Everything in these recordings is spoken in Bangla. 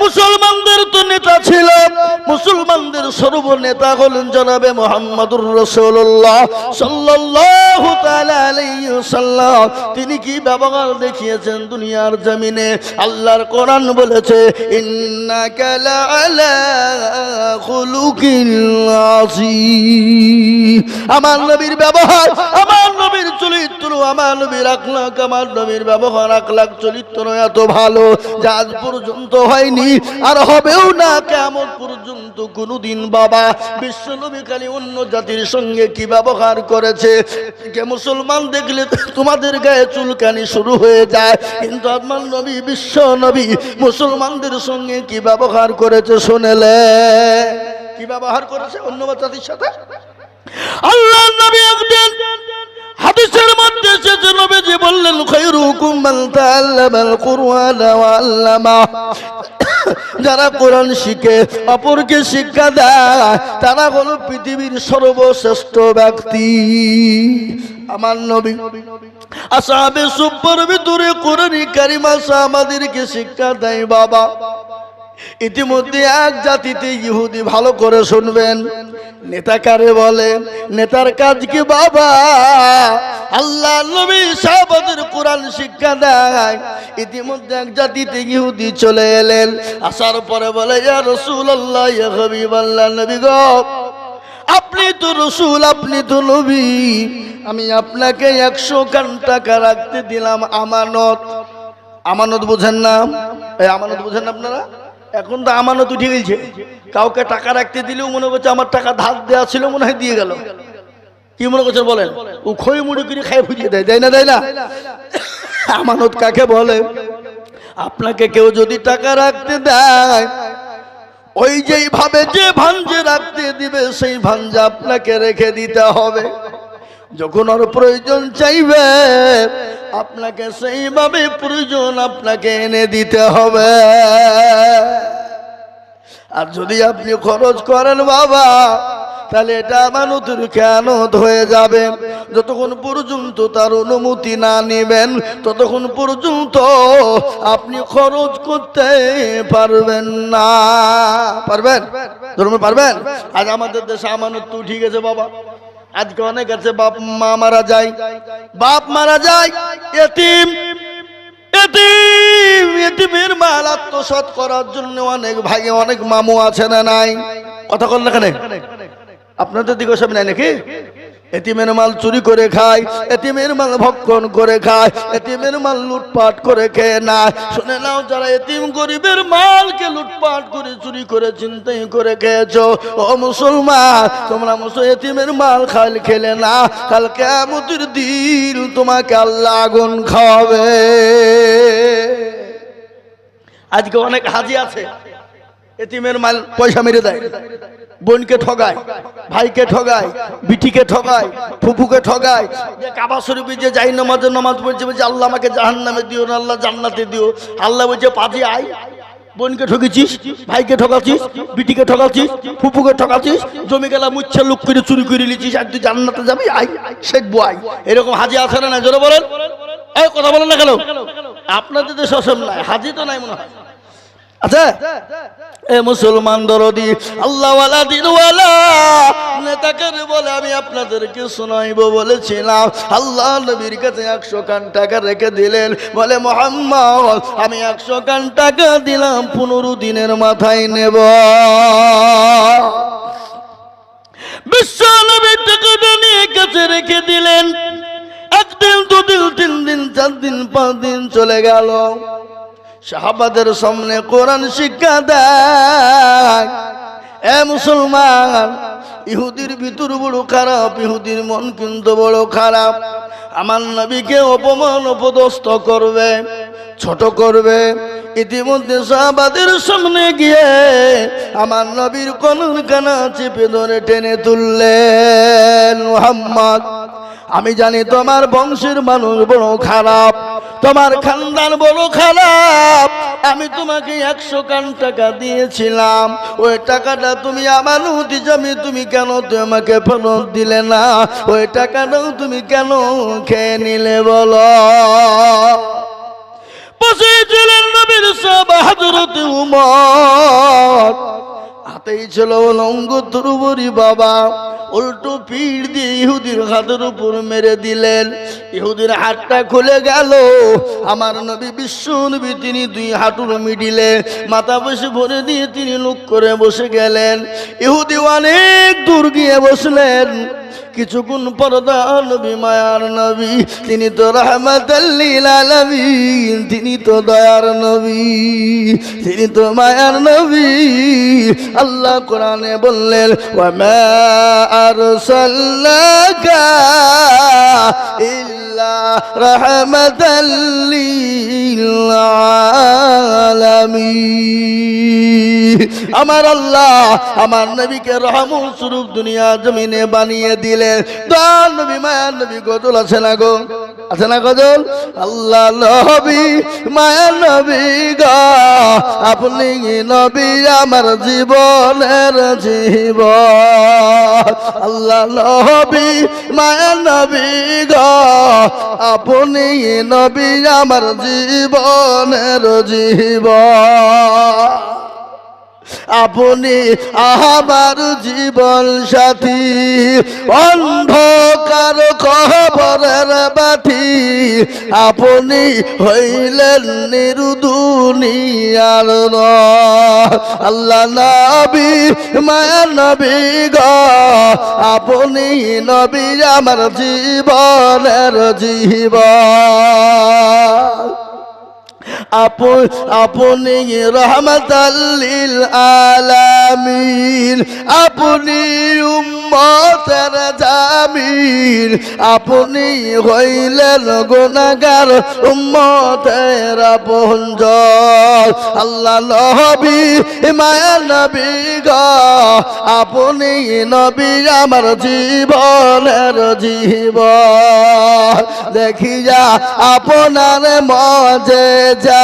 মুসলমানদের তো নেতা ছিল, মুসলমানদের সর্বনেতা হলেন জনাবে মুহাম্মদুর রাসূলুল্লাহ সাল্লাল্লাহু তাআলা আলাইহি ওয়াসাল্লাম। তিনি কি ব্যবহার দেখিয়েছেন দুনিয়ার জমিনে? আল্লাহর কোরআন বলেছে, ইন্নাকা লাআলা খুলুকিল আযীম। আমার নবীর ব্যবহার, আমার নবীর চরিত্র, আমার নবীর আখলাক, আমার নবীর ব্যবহার, আখলাক, চরিত্র এত ভালো যা আজ পর্যন্ত হয়নি, আর হবেও না কিয়ামত পর্যন্ত কোনদিন। বাবা, বিশ্ব নবী খালি অন্য জাতির সঙ্গে কি ব্যবহার করেছে, কে মুসলমান দেখলে তোমাদের গায়ে চুলকানি শুরু হয়ে যায়, কিন্তু আমার নবী, বিশ্ব নবী মুসলমানদের সঙ্গে কি ব্যবহার করেছে শুনেলে? কি ব্যবহার করেছে অন্য জাতির সাথে? আল্লাহ নবী একদিন হাদিসের মধ্যে এসেছে, নবীজি বললেন, খায়রুকুম মান তাআল্লামাল কুরআন ওয়া আল্লামা। যারা কোরআন শিখে অপরকে শিক্ষা দেয় তারা হলো পৃথিবীর সর্বশ্রেষ্ঠ ব্যক্তি। আমার নবী আসহাবে সুফফার ভিতরে কোরআনি কারীম আমাদেরকে শিক্ষা দেয়। বাবা, ইতিমধ্যে এক জাতিতে ইহুদি, ভালো করে শুনবেন, নেতা কারে বলে? নেতার কাজ কি? বাবা, আল্লাহ নবী সাহাবাদের কোরআন শিক্ষা দেয়। ইতিমধ্যে এক জাতিতে ইহুদি চলে এলেন, আসার পরে বলে, ইয়া রাসূলুল্লাহ, ইয়া হাবিবাল্লাহ, নবী গো, আপনি তো রাসূল, আপনি তো নবী, আমি আপনাকে 100 কান টাকা রাখতে দিলাম আমানত। আমানত বোঝেন না? এই আমানত বোঝেন না আপনারা? এখন তো আমানত উঠে গেছে, কাউকে টাকা রাখতে দিলেও মনে করছে আমার টাকা ধার দেওয়া ছিল, মনে হয় দিয়ে গেল। কি মনে করছেন বলেন? ও খই মুড়ি করে খাই ফুটিয়ে দেয়, দেয় না? দেয় না? আমানত কাকে বলে? আপনাকে কেউ যদি টাকা রাখতে দেয়, ওই যেই ভাবে যে ভাঞ্জে রাখতে দিবে সেই ভাঞ্জে আপনাকে রেখে দিতে হবে। যখন ওর প্রয়োজন চাইবে আপনাকে সেইভাবে প্রয়োজন আপনাকে এনে দিতে হবে। আর যদি আপনি খরচ করেন বাবা, তাহলে এটা আমানতের খেয়ানত হয়ে যাবে। যতক্ষণ পর্যন্ত তার অনুমতি না নেবেন ততক্ষণ পর্যন্ত আপনি খরচ করতে পারবেন না। পারবেন? ধর্ম পারবেন? আজ আমাদের দেশে আমানত তো উঠে গেছে বাবা। আজকে অনেক আছে বাপ মা মারা যায়, বাপ মারা যায়, এতিম, এতিম, এতিমের মাল আত্মসাৎ করার জন্য অনেক ভাই, অনেক মামু আছে না নাই? কথা বল না কেন? আপনাদের দিকে সব নাই নাকি? এতিমের মাল চুরি করে খায়, এতিমের মাল ভক্ষণ করে খায়, এতিমের মাল লুটপাট করে খেয়ে না। শুনে নাও, যারা এতিম গরিবের মালকে লুটপাট করে, চুরি করে, চিন্তাই করে খেয়েছো, ও মুসলমান, তোমরা এতিমের মাল খেলে না, কাল কিয়ামতের দিন তোমাকে আল্লাহ আগুন খাওয়াবে। আজকে অনেক হাজি আছে, এতিমের মাল পয়সা মেরে দেয়, বোনকে ঠগায়, ভাইকে ঠগায়, বিটিকে ঠগায়, ফুফুকে ঠগায়। কাবা শরীফে যে যাই নামাজের নামাজ পড়ছে, বলছে আল্লাহ আমাকে জাহান্নামে দিও না, আল্লাহ জান্নাতে দিও। আল্লাহ বলছে পাজি আয়, বোনকে ঠকেছিস, ভাইকে ঠকাচ্ছিস, বিটিকে ঠকাচ্ছিস, ফুফুকে ঠকাচ্ছিস, জমি গেলা মুচ্ছা লুক করে চুরি করে নিচ্ছিস, আর তুই জান্নাতে যাবি, আয় শেখবো আয়। এরকম হাজি আছে না? জোরে বলেন, এই কথা বলেন না কেন? আপনাদের দেশে সব নাই, হাজি তো নাই মনে হয়। আচ্ছা, এ মুসলমান দরদি আল্লাহওয়ালা দিনওয়ালা নেতাকে বলে আমি আপনাদেরকে শোনাইব বলেছিলাম। আল্লাহ নবীর কাছে 100 কান টাকা রেখে দিলেন, বলে মুহাম্মদ আমি 100 কান টাকা দিলাম, 15 দিনের মাথায় নেব। বিশ্ব নবী টাকাটা নিয়ে কাছে রেখে দিলেন। একদিন, দুদিন, 3 দিন, 4 দিন, 5 দিন চলে গেল। সাহাবাদের সামনে কোরআন শিক্ষা দেয়। এ মুসলমান, ইহুদির ভিতর বড় খারাপ, ইহুদির মন কিন্তু বড় খারাপ। আমার নবীকে অপমান অপদস্থ করবে, ছোট করবে। ইতিমধ্যে সাহাবাদের সামনে গিয়ে আমার নবীর কনুর কানা চেপে ধরে টেনে তুললেন। মুহাম্মদ, আমি জানি তোমার বংশের মানুষ বড় খারাপ, তোমার খানদান বড় খারাপ। আমি তোমাকে 100 কান টাকা দিয়েছিলাম, ওই টাকাটা তুমি আমানত জমি, তুমি কেন আমাকে ফেরত দিলে না? ওই টাকাটাও তুমি কেন খেয়ে নিলে বলো? বসে ছিলেন নবীর সাহাবা হযরত উমর হাতেই ছিল লঙ্গ তরবারি বাবা, উল্টো পিঠ দিয়ে ইহুদির হাতের উপর মেরে দিলেন। ইহুদির হাতটা খুলে গেল। আমার নবী বিশ্ব নবী তিনি দুই হাঁটুর মিডিলে মাথা বসে ভরে দিয়ে তিনি লুক করে বসে গেলেন। ইহুদি অনেক দূর গিয়ে বসলেন। কিছুক্ষণ পর নবী মায়ার নবী, তিনি তো রাহমাতাল লিল আলামিন, তিনি তো দয়ার নবী, তিনি তো মায়ার নবী। আল্লাহ কোরআনে বললেন, ওয়া মা আরসালনাকা ইল্লা রাহমাতাল লিল আলামিন। আমার আল্লাহ আমার নবীকে রহমত স্বরূপ দুনিয়া জমিনে বানিয়ে দিলেন। দয়ার নবী মায়ার নবী গজল আছে না গো, আছে না গজল? আল্লাহ নবী মায়ার নবী গো, আপনি নবী আমার জীবনের জীবন। আল্লাহ নবী মায়ার নবী গো, আপনি নবী আমার জীবনের জীবন। আপনি আমার জীবন সাথী, অন্ধকার কবরের বাতি, আপনি হইলেন নিরুদুনিয়ার নূর। আল্লাহ নবী মায়ার নবী গো, আপনি নবী আমার জীবনের জীবন। আপনি রহমাতাল লিল আলামিন, আপনি উম্মতের জামিন, আপনি হইলেন গুনাহগার উম্মতের আপনজন। আল্লাহ নবী মায়ার নবী গো, আপনি নবী আমার জীবনের জীবন। দেখিয়া আপনার মজেজা,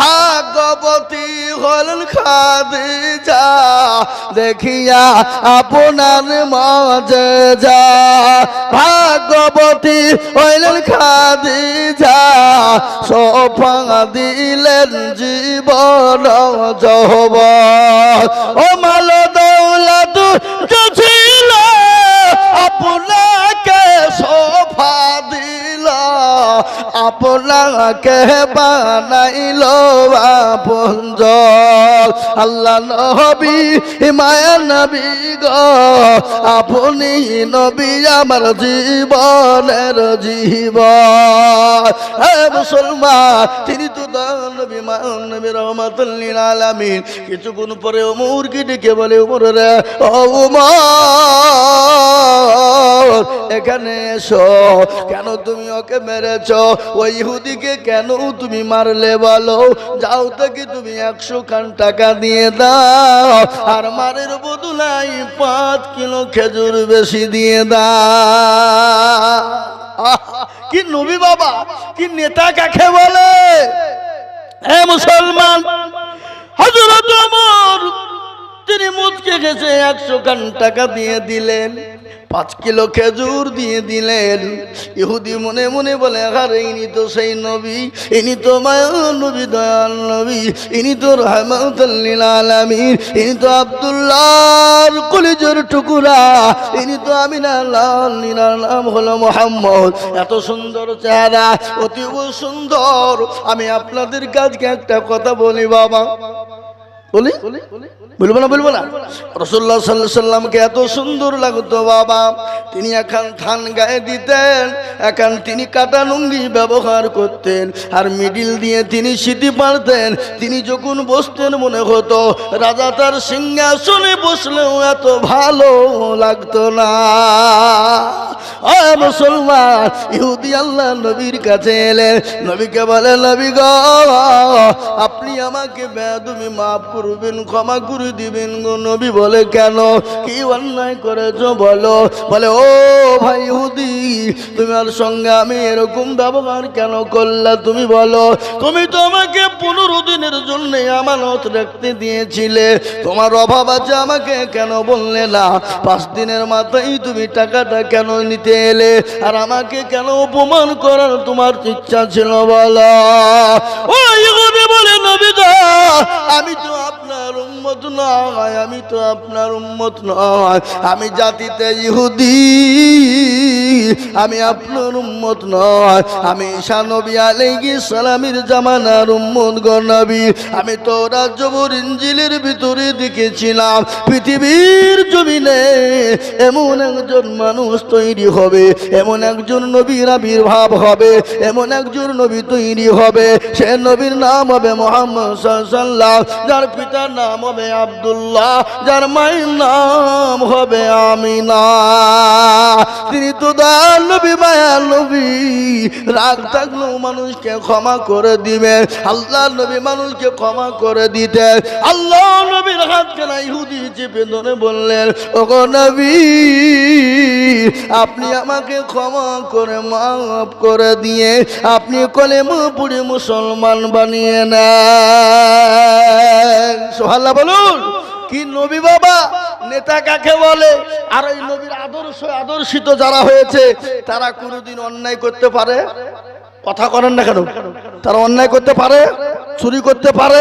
ভাগ্যবতী হলেন খাদিজা। দেখিয়া আপনার মজেজা, ভাগ্যবতী হইলেন খাদিজা। সোফা দিলেন জীবন যৌবন। ও মাল দৌলত ছিল আপনাকে সোফা দিল, আপনাকে বানাইল আপনজন। আল্লাহ নবী মায়ার নবী গো, আপনি নবী আমার জীবনের জীবন। হে মুসলমান, তিনি তো নবী মায়ার নবী রহমাতুল লিল আলামিন। কিছুক্ষণ পরে ওমরকে ডেকে বলে, ওমর রে, ও ওমর এখানে এসো। কেন তুমি ওকে মেরেছ? ওই ইহুদিকে কেন তুমি মারলে বলো? যাও তাকে তুমি 100 খান টাকা দিয়ে দাও, আর মারের বদলায় 5 কিলো খেজুর বেশি দিয়ে দাও। কি নবী বাবা, কি নেতা কাকে বলে? হে মুসলমান, হযরত ওমর তিনি মুচকে গেছে 100 খান টাকা দিয়ে দিলেন, 5 কিলো খেজুর দিয়ে দিলেন। ইহুদি মনে মনে বলে, আরে ইনি তো সেই নবী, ইনি তো মায়ার নবী, দয়াল নবী, ইনি তো রাহমাতুল লিল আলামিন, ইনি তো আব্দুল্লাহর কলিজার টুকরা, ইনি তো আমিনার লাল, ইনার নাম হলো মুহাম্মদ। এত সুন্দর চেহারা, অতীব সুন্দর। আমি আপনাদের কাছে একটা কথা বলি বাবা, বলি বলবো না, বলবো না? রাসূলুল্লাহ সাল্লাল্লাহু আলাইহি সাল্লামকে এত সুন্দর লাগতো বাবা, তিনি এখন থান গায়ে দিতেন, এখন তিনি কাটা লুঙ্গি ব্যবহার করতেন, আর মিডিল দিয়ে তিনি সিটি পারতেন। তিনি যখন বসতেন মনে হতো রাজা তার সিংহাসনে বসলেও এত ভালো লাগতো না। ও মুসলমান, ইহুদি আল্লাহ নবীর কাছে এলেন, নবীকে বলে, নবী গো, আপনি আমাকে বেয়াদবি মাফ করবেন, ক্ষমা করে দিবেন গো। নবী বলে, কেন, কি অন্যায় করেছো বলো? বলে, ও ভাই ইহুদি, তোমার সঙ্গে আমি এরকম ব্যবহার কেন করলা তুমি বলো? তুমি তো আমাকে 15 দিনের জন্য আমানত রাখতে দিয়েছিলে, তোমার অভাব আছে, আমাকে কেন বললে না? 5 দিনের মাথায় তুমি টাকাটা কেন নিতে এলে? আর আমাকে কেন অপমান করার তোমার ইচ্ছা ছিল বলো? ও ইহুদি বলে, নবী গো, আমি তো আপনার উম্মত নয়, আমি তো আপনার উম্মত নয়, আমি জাতিতে ইহুদি, আমি আপনার উম্মত নয়, আমি ঈসা নবী আলাইহিস সালামের জামানার উম্মত গো নবী। আমি তাওরাত জবুর ইনজিলের ভিতরে দেখেছিলাম পৃথিবীর জমিনে এমন একজন মানুষ তৈরি হবে, এমন একজন নবীর আবির্ভাব হবে, এমন একজন নবী তৈরি হবে, সে নবীর নাম হবে মুহাম্মদ সাল্লাল্লাহু আলাইহি ওয়াসাল্লাম, যার পিতার নাম হবে আব্দুল্লাহ, যার মায়ের নাম হবে আমিনা। তিনি তো দয়ার নবী, মায়ার নবী, রাগ থাকলেও মানুষকে ক্ষমা করে দিবেন। আল্লাহর নবী মানুষকে ক্ষমা করে দিতেন। আল্লাহ নবীর হাতখানা ইহুদি চেপে ধরে বললেন, ওগো নবী, আপনি আমাকে ক্ষমা করে মাফ করে দিয়ে আপনি কলেমা পড়ে মুসলমান বানিয়ে নেন। সুবহানাল্লাহ বলুন। কি নবী বাবা, নেতা কাকে বলে? আর ওই নবীর আদর্শিত যারা হয়েছে তারা কোনোদিন অন্যায় করতে পারে? কথা করেন না কেন? তারা অন্যায় করতে পারে, চুরি করতে পারে,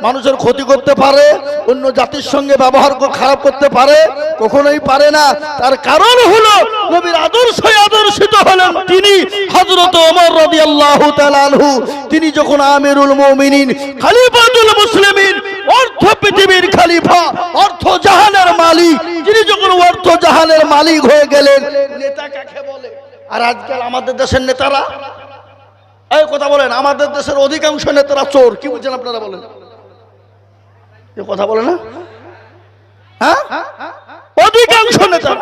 মানুষের ক্ষতি করতে পারে, অন্য জাতির সঙ্গে ব্যবহার খারাপ করতে পারে? কখনোই পারে না। তার কারণ হলো নবীর আদর্শিত হলেন তিনি হযরত ওমর রাদিয়াল্লাহু তাআলা আনহু। তিনি যখন আমিরুল মুমিনিন, খলিফাতুল মুসলিমিন, অর্থ পৃথিবীর খলিফা, অর্থ জাহানের মালিক, তিনি যখন অর্থ জাহানের মালিক হয়ে গেলেন, নেতা কাকে বলে? আর আজকাল আমাদের দেশের নেতারা, এই কথা বলেন, আমাদের দেশের অধিকাংশ নেতারা চোর। কি বুঝছেন আপনারা? বলেন, কথা বলে না? হ্যাঁ, অধিকাংশ নেতা।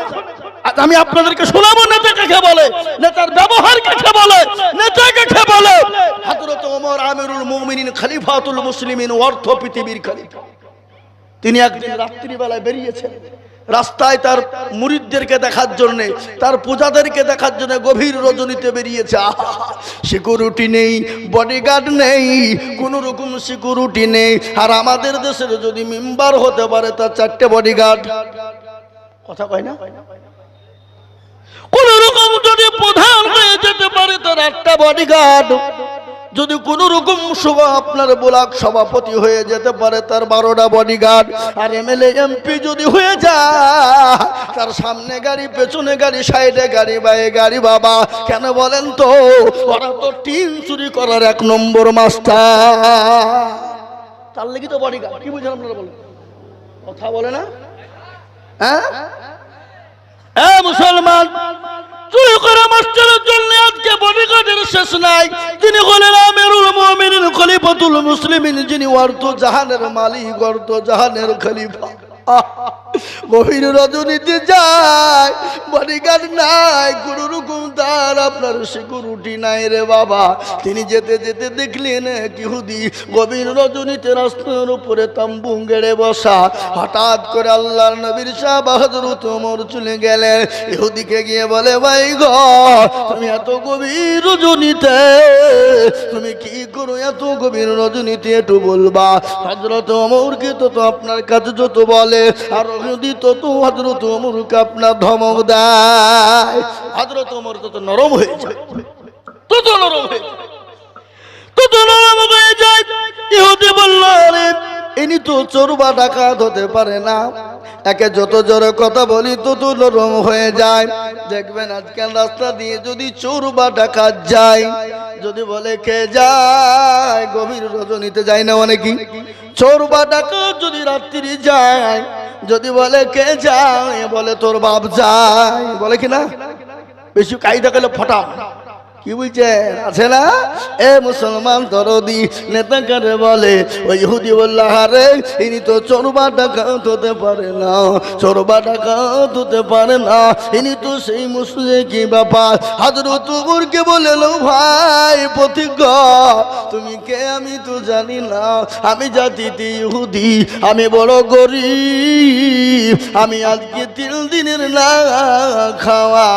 আমি আপনাদেরকে শোনাবো নেতা কাকে বলে, নেতার ব্যবহার কাকে বলে, নেতা কাকে বলে। হযরত ওমর আমিরুল মুমিনিন, খলিফাতুল মুসলিমিন, অর্থ পৃথিবীর খলিফা। তিনি একদিন রাত্রি বেলায় বেরিয়েছেন রাস্তায় তার মুরিদদেরকে দেখার জন্য, তার পূজাদেরকে দেখার জন্য গভীর রজনীতে বেরিয়েছে। সিকিউরিটি নেই, বডিগার্ড নেই, কোন রকম সিকিউরিটি নেই। আর আমাদের দেশের যদি মেম্বার হতে পারে তার 4টে বডিগার্ড। কথা কয় না? কোন রকম যদি প্রধান হয়ে যেতে পারে তার 8টা বডিগার্ড। যদি কোন রকম আপনার ব্লক সভাপতি হয়ে যেতে পারে তার 12টা বডিগার্ড। আর এমএলএ এমপি যদি হয়ে যায় তার সামনে গাড়ি, পেছনে গাড়ি, সাইডে গাড়ি, বাইরে গাড়ি। বাবা কেন বলেন তো? ওরা তো টিন চুরি করার 1 নম্বর মাস্টার। তার লাগি তো বডিগার্ড। কি বুঝলেন আপনারা? বলেন, কথা বলে না? হ্যাঁ মুসলমান, চুরি করা মাস্টারের জন্য আজকে বডিগার্ডের শেষ নাই। তিনি হলেন আমিরুল মুমিনিন, খলিফাতুল মুসলিমিন, যিনি অর্থ জাহানের মালিক, অর্থ জাহানের খলিফা। গভীর রজনীতে যায়, বডিগার্ড নাই, কোন রকম তার আপনার সিকিউরিটি নাই রে বাবা। তিনি যেতে যেতে দেখলেন এক ইহুদি গভীর রজনীতে রাস্তার উপরে তাম্বু গেড়ে বসা। হঠাৎ করে আল্লাহর নবীর সাহাব হযরত ওমর চলে গেলেন। ইহুদিকে গিয়ে বলে, ভাই গো, তুমি এত গভীর রজনীতে তুমি কি করো? এত গভীর রজনীতে একটু বলবা? হযরত ওমরকে তো আপনার কাছে যত বলে আর তো হযরত ওমরকে আপনার ধমক দেয়। হযরত ওমর তো নরম হয়ে যায়, তত নরম হয়ে যায়, তত নরম হয়ে যায়। ইহুদি বলল, আরে ইনি তো চোর বা ডাকাত হতে পারে না, একে যত জোরে কথা বলি তত নরম হয়ে যায়। দেখবেন আজকাল রাস্তা দিয়ে যদি চোর বা ডাকাত যায়, যদি বলে কে যায়, গভীর রজনীতে যায় না অনেকেই। চোর বা ডাকাত যদি রাত্রি যায়, যদি বলে কে যায়, বলে তোর বাপ যায়, বলে কি না? বেশি কায়দা করলে ফটাম। কি বলছেন? আছে না? এ মুসলমান দরদি নেতা কারে বলে? ওই ইহুদি বলল, আরে ইনি তো চোর বা ডাকাত হতে পারে না, চোর বা ডাকাত হতে পারে না, ইনি তো সেই মুসলিম। কি ব্যাপার? হযরত ওমরকে বলল, ভাই প্রতিজ্ঞ, তুমি কে আমি তো জানি না, আমি জাতিতে ইহুদি, আমি বড় গরিব, আমি আজকে 3 দিনের না খাওয়া।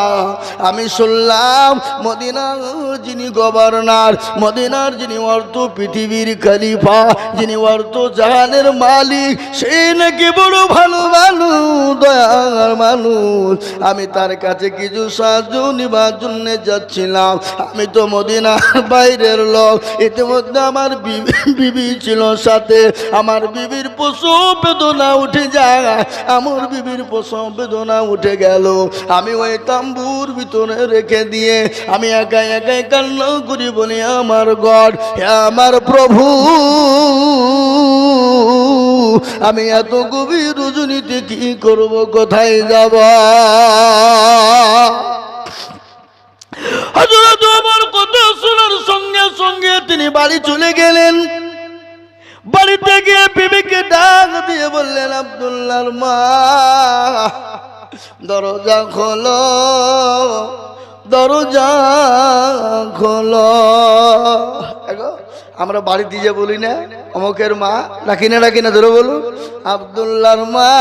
আমি শুনলাম মদিনা যিনি গভর্নর, মদিনার যিনি অর্থ পৃথিবীর খলিফা, যিনি অর্থ জাহানের মালিক, সে নাকি বড় ভালো মানুষ, দয়ার মানুষ। আমি তার কাছে কিছু সাহায্য নিবার জন্য যাচ্ছিলাম। আমি তো মদিনার বাইরের লোক, ইতিমধ্যে আমার বিবি ছিল সাথে। আমার বিবির প্রসব বেদনা উঠে যায়, আমার বিবির প্রসব বেদনা উঠে গেল। আমি ওই তাম্বুর ভিতরে রেখে দিয়ে আমি একাই একাই কান্না করি, বলি আমার গড, আমার প্রভু, আমি এত গভীর রজনীতে কি করব, কোথায় যাব? হযরত ওমর কথা শোনার সঙ্গে সঙ্গে তিনি বাড়ি চলে গেলেন। বাড়িতে গিয়ে বিবিকে ডাক দিয়ে বললেন, আব্দুল্লাহর মা, দরজা খোলো, দরজা খোলো। আমরা বাড়িতে যে বলি না অমুকের মা, ডাকি না ধরে বলুন, আব্দুল্লাহর মা,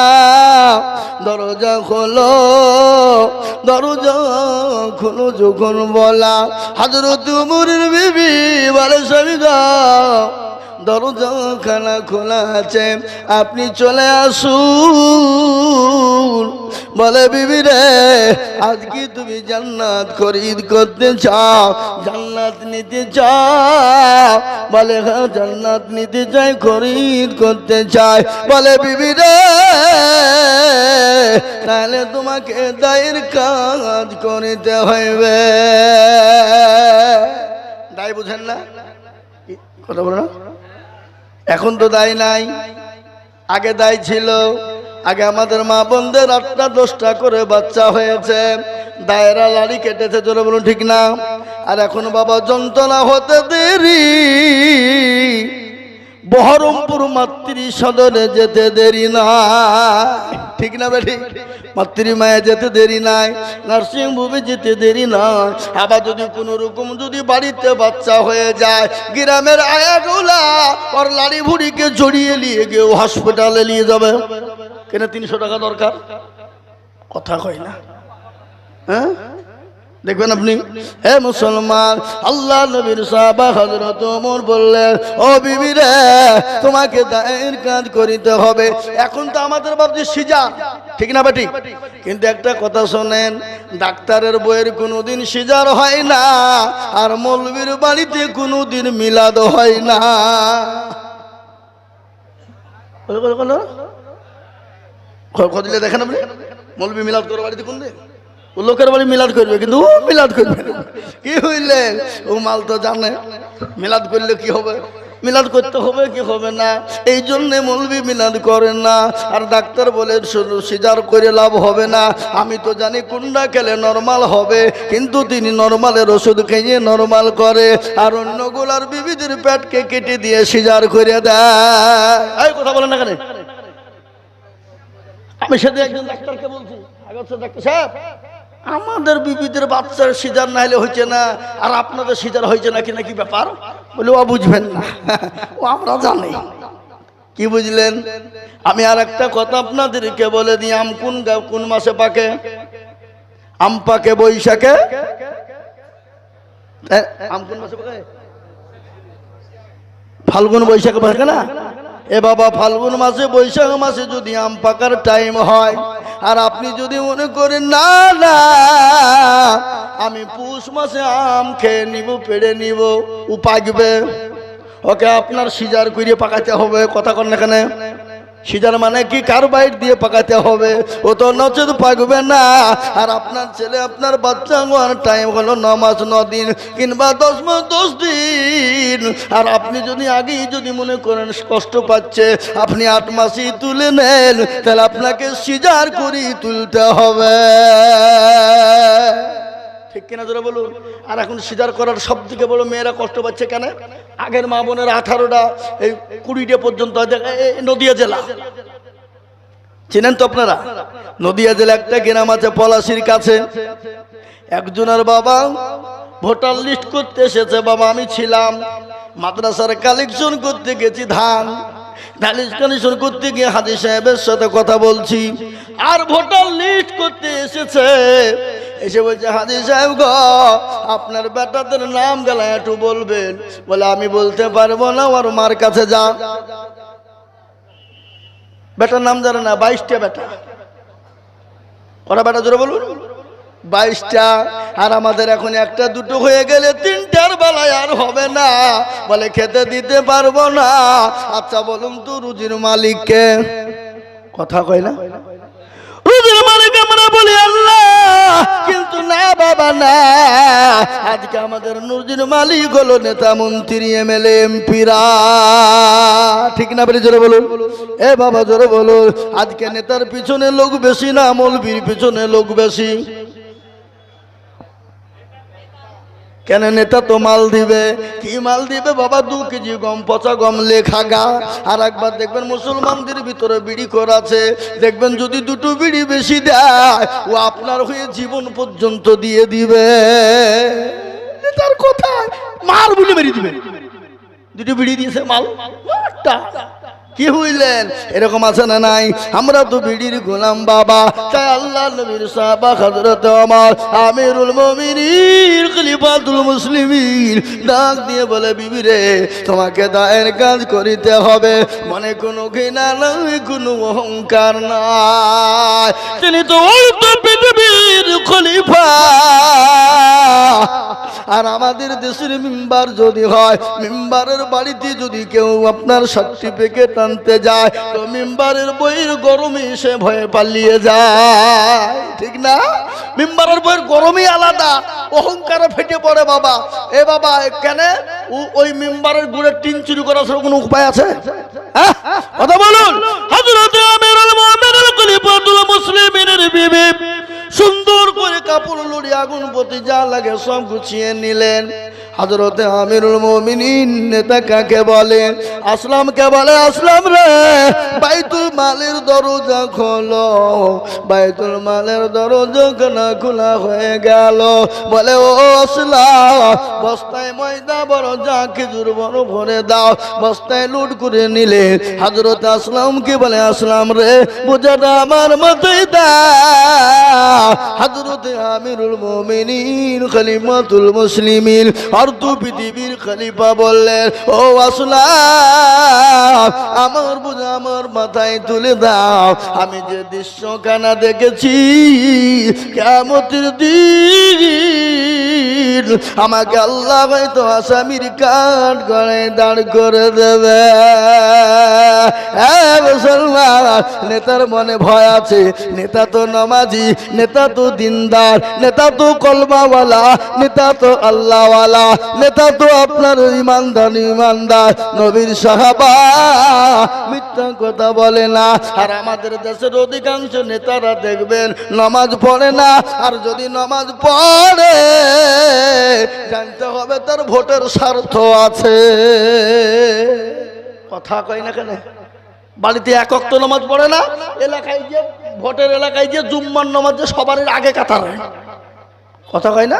দরজা খোলো, দরজা খোলো। যখন বলা হযরত ওমরের বিবি বলে, স্বামী গো, দরজা খানা খোলা আছে, আপনি চলে আসুন। বলে, বিবি রে, আজকে তুমি জান্নাত খরিদ করতে চাও, জান্নাত নিতে চাও? বলে, হ্যাঁ, জান্নাত নিতে চাই, খরিদ করতে চাই। বলে, বিবি রে, তাহলে তোমাকে দায়ের কাজ করিতে হইবে। দায় বুঝেন না? কথা বলো না? এখন তো দায় নাই, আগে দায় ছিল। আগে আমাদের মা বোনদের 8টা 10টা করে বাচ্চা হয়েছে, দায়েরা লাড়ি কেটেছে, জোরে বলুন ঠিক না? আর এখন বাবা যন্ত্রণা হতে দেরি, বহরমপুর মাতৃ সদনে যেতে দেরি না, ঠিক না বেঠিক? মাতৃ মায়ে যেতে দেরি নাই, নার্সিং হোমে যেতে দেরি নাই। আবার যদি কোনো রকম যদি বাড়িতে বাচ্চা হয়ে যায়, গ্রামের আয়াগুলা ওর লাড়ি ভুড়িকে জড়িয়ে নিয়ে গিয়ে হসপিটালে নিয়ে যাবে। কেন 300 টাকা দরকার? কথা কয় না, হ্যাঁ? দেখবেন আপনি, হে মুসলমান, আল্লাহ নবীর সাহাবা হযরত ওমর বললেন, ও বিবি রে, তোমাকে দায়ের কাজ করিতে হবে। এখন তো আমাদের ভাবছি সিজার, ঠিক না বেঠিক? কিন্তু একটা কথা শোনেন, ডাক্তারের বইয়ের কোনোদিন সিজার হয় না, আর মৌলবীর বাড়িতে কোনোদিন মিলাদ হয় না। দিলে দেখেন আপনি, মৌলবী মিলাদ করে বাড়িতে কোন দিন? ও লোকের বাড়ি মিলাদ করবে, কিন্তু ও মিলাদ করবে না। কি হইলেন? ও মাল তো জানে মিলাদ করলে কি হবে, মিলাদ করতে হবে কি হবে না। এই জন্যে মৌলবী মিলাদ করেন না। আর ডাক্তার বলে শুধু সিজার করে লাভ হবে না। আমি তো জানি কোনটা খেলে নরমাল হবে, কিন্তু তিনি নরমালের ওষুধ খেয়ে নরমাল করে, আর অন্যগুলার বিবিদের পেটকে কেটে দিয়ে সিজার করে দেয়। এই কথা বলেন না কেন? আমি সেদিন একজন ডাক্তারকে বলছি, ডাক্তার সাহেব, আমাদের বিবিদের বাচ্চার সিজার না হলে হয়েছে না, আর আপনাদের সিজার হয়েছে নাকি, নাকি ব্যাপার? বলে, ও বুঝবেন না, ও আমরা জানি। কি বুঝলেন? আমি আর একটা কথা আপনাদেরকে বলে দিই, আম কোন মাসে পাকে? আম পাকে বৈশাখে। আম কোন মাসে পাকে? ফাল্গুন বৈশাখে পাকে না? এ বাবা, ফাল্গুন মাসে বৈশাখ মাসে যদি আম পাকার টাইম হয়, আর আপনি যদি মনে করেন না না আমি পৌষ মাসে আম খেয়ে নিব, পেড়ে নিব, ও পাকবে, ওকে আপনার সিজার করে পাকাতে হবে। কথা কন না কেন? সিজার মানে কি? কার্বাইড দিয়ে পাকাতে হবে, ও তো নচেত পাকবে না। আর আপনার ছেলে, আপনার বাচ্চা হওয়ার টাইম হলো 9 মাস 9 দিন, কিংবা 10 মাস 10 দিন। আর আপনি যদি আগেই যদি মনে করেন কষ্ট পাচ্ছে, আপনি 8 মাসই তুলে নেন, তাহলে আপনাকে সিজার করে তুলতে হবে। ঠিক কিনা জোরে বলুন? আর এখন সিজার করার সব থেকে বড় মেয়েরা কষ্ট পাচ্ছে কেন? আগের মা বোনের 18টা, এই 20টা পর্যন্ত। নদিয়া জেলা চিনেন তো আপনারা? নদিয়া জেলা একটা গ্রাম আছে পলাশির কাছে। একজনের বাবা ভোটার লিস্ট করতে এসেছে। বাবা, আমি ছিলাম মাদ্রাসার কালেকশন করতে গেছি, ধান কালেকশন করতে গিয়ে হাজী সাহেবের সাথে কথা বলছি, আর ভোটার লিস্ট করতে এসেছে। এসে বলছে হাজী সাহেব গো আপনার বেটাদের নাম গেলা একটু বলবেন। বলে আমি বলতে পারবো না, ওর মার কাছে যা। বেটার নাম জানে না, 22টা বেটা। কটা বেটা জোরে বলুন? 22টা। আর আমাদের এখন একটা দুটো হয়ে গেলে 3টার বেলায় আর হবে না। বলে খেতে দিতে পারবো না। আচ্ছা বলুন তো রুজির মালিককে? কথা কয় না? রুজির মালিক আমরা বলি আল্লাহ, কিন্তু না বাবা না। আজকে আমাদের রুজির মালিক হলো নেতা মন্ত্রী এমএলএ এমপিরা। ঠিক না বলে জোরে বলুন? এ বাবা জোরে বলুন। আজকে নেতার পিছনে লোক বেশি না মৌলবীর পিছনে লোক বেশি? কেন? নেতা তো মাল দিবে। কি মাল দিবে বাবা? 2 কেজি গম, পচা গম লেখা গা। আর একবার দেখবেন মুসলমানদের ভিতরে বিড়ি করাছে, দেখবেন যদি 2টো বিড়ি বেশি দেয় ও আপনার হয়ে জীবন পর্যন্ত দিয়ে দিবে। নেতার কথায় মাল বলে মেরে দিবে। 2টো বিড়ি দিয়েছে মাল। কি হইলেন? এরকম আছে না নাই? আমরা তো বিড়ির গোলাম বাবা। তাই আল্লাহ নবীর সাহাবা হযরত ওমর আমিরুল মুমিনিন খলিফাতুল মুসলিমিন ডাক দিয়ে বলে, বিবি রে তোমাকে দায়ের কাজ করিতে হবে। মনে কোনো ঘৃণা নাই, কোনো অহংকার নাই। তিনি তো ওই তো পৃথিবীর খলিফা। আর আমাদের দেশের মেম্বার যদি হয়, মেম্বারের বাড়িতে যদি কেউ আপনার সার্টিফিকেট আনতে যায় তো মেম্বারের বইয়ের গরমে সে ভয়ে পালিয়ে যায়। ঠিক না? মেম্বারের বইয়ের গরমই আলাদা, অহংকারে ফেটে পড়ে বাবা। এ বাবা কেন ওই মেম্বারের গুড়ের টিন চুরি করার কোনো উপায় আছে? কথা বলুন। হযরত আমিরুল মুমিনিন খলিফাতুল মুসলিমিনের বিবি সুন্দর করে কাপড় লড়ি আগুন পতি যা লাগে সব গুছিয়ে নিলেন। হযরতে আমিরুল মুমিনিন নেতা কাকে বলে? আসলামকে বলে, আসলাম রে বাইতুল মালের দরজা খোলো। বাইতুল মালের দরজা না খোলা হয়ে গেল। বলে ও আসলাম বস্তায় ময়দা বড় যা খেজুর বড় ভরে দাও। বস্তায় লুট করে নিলে হযরত আসলামকে বলে, আসলাম রে বোঝাটা আমার মাথায় দাও। হযরতে আমিরুল মুমিনিন খলিফাতুল মুসলিমিন অর্ধ পৃথিবীর খলিফা বললেন, ও আসলাম আমার বোঝা আমার মাথায় তুলে দাও। আমি যে দৃশ্যখানা দেখেছি কিয়ামতের দিন আমাকে আল্লাহ হয়তো আসামির কাঠ গড়ায় দাঁড় করে দেবে। মুসলমান নেতার মনে ভয় আছে। নেতা তো নামাজি, নেতা তো দিনদার, নেতা তো কলমাওয়ালা, নেতা তো আল্লাহওয়ালা, নেতা তো আপনার ইমানদার নবীর সাহাবা, মিথ্যা কথা বলে না। আর আমাদের দেশের অধিকাংশ নেতারা দেখবেন নামাজ পড়ে না। আর যদি নামাজ পড়ে জানতে হবে তার ভোটের স্বার্থ আছে। কথা কয় না কেন? বাড়িতে 1 ওয়াক্ত নামাজ পড়ে না, এলাকায় যে ভোটের এলাকায় যে জুম্মার নামাজ যে সবার আগে কাতার। কথা কয় না?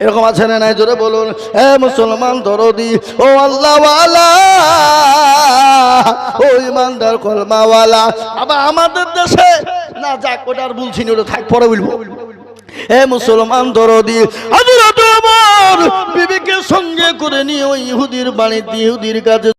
এরকম আছে না নাই? জোরে বলুন। হে মুসলমান দরদি, ও আল্লাহওয়ালা, ও ইমানদার কলমাওয়ালা। আবার আমাদের দেশে না যাক, ওটা আর বলছি না, ওটা থাক, পরে বলবো। হে মুসলমান দরদি, হযরত ওমর বিবিকে সঙ্গে করে নিয়ে ওই ইহুদির বাড়িতে ইহুদির কাছে